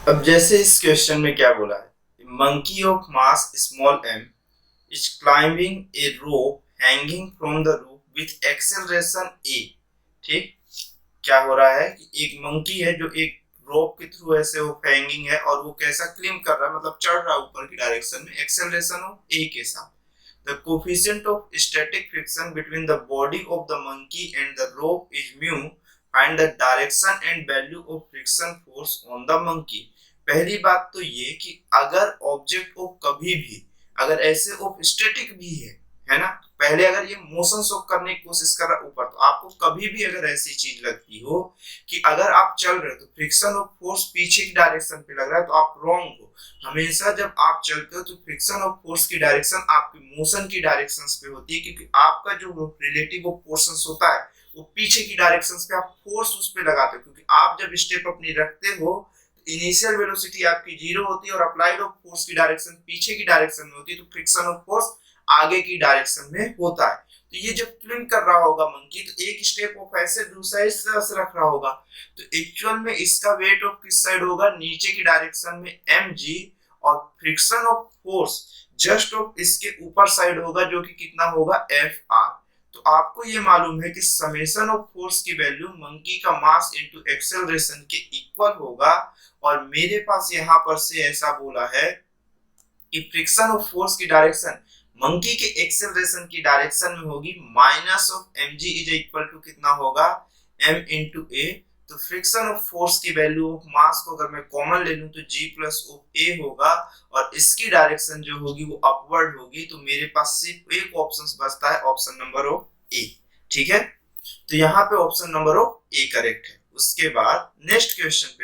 अब जैसे इस क्वेश्चन में क्या बोला है, monkey of mass small m is climbing a rope hanging from the roof with acceleration a. ठीक, क्या हो रहा है कि एक मंकी है जो एक रोप के थ्रू ऐसे वो हैंगिंग है और वो कैसा क्लिम कर रहा है, मतलब चढ़ रहा है ऊपर की डायरेक्शन में एक्सेलरेशन ऑफ ए के साथ। The coefficient of static friction between the body of the monkey and the rope is mu. Find the direction and value of friction force on the monkey. पहली बात तो ये कि अगर ऑब्जेक्ट ऑफ कभी भी अगर ऐसे ऑफ स्टैटिक भी है ना, पहले अगर ये मोशन शो करने की कोशिश कर रहा ऊपर, तो आपको कभी भी अगर ऐसी चीज लगती हो कि अगर आप चल रहे हो तो फ्रिक्शन ऑफ फोर्स पीछे की डायरेक्शन पे लग रहा है, तो आप रॉन्ग हो। हमेशा जब आप चलते हो तो फ्रिक्शन ऑफ फोर्स की डायरेक्शन आपकी मोशन की डायरेक्शन पे होती है, क्योंकि आपका जो रिलेटिव पोर्शन होता है वो पीछे की डायरेक्शन पे आप फोर्स उस पे लगाते हो, क्योंकि आप जब स्टेप अपनी रखते हो इनिशियल वेलोसिटी आपकी जीरो होती है और अप्लाइड ऑफ फोर्स की डायरेक्शन पीछे की डायरेक्शन में होती है, तो फ्रिक्शन ऑफ फोर्स आगे की डायरेक्शन में होता है। तो ये जब क्लिम कर रहा होगा मंकी, तो एक स्टेप ऑफ ऐसे दूसरा इस तरह से रख रहा होगा, तो एक्चुअल में इसका वेट ऑफ किस साइड होगा, नीचे की डायरेक्शन में mg, और friction of force just of इसके ऊपर साइड होगा जो कि कितना होगा Fr। तो आपको ये मालूम है कि समेशन ऑफ फोर्स की वैल्यू मंकी का मास इनटू एक्सेलरेशन के इक्वल होगा, और मेरे पास यहाँ पर से ऐसा बोला है कि फ्रिक्शन ऑफ फोर्स की डायरेक्शन मंकी के एक्सेलरेशन की डायरेक्शन में होगी minus of mg is equal to कितना होगा m इंटू ए। तो फ्रिक्शन ऑफ फोर्स की वैल्यू ऑफ मास को अगर मैं कॉमन ले लूं तो g प्लस ऑफ ए होगा, और इसकी डायरेक्शन जो होगी वो अपवर्ड होगी। तो मेरे पास सिर्फ एक ऑप्शन बचता है, ऑप्शन नंबर ऑफ ए। ठीक है, तो यहाँ पे option number of A correct है। उसके बाद नेक्स्ट क्वेश्चन पे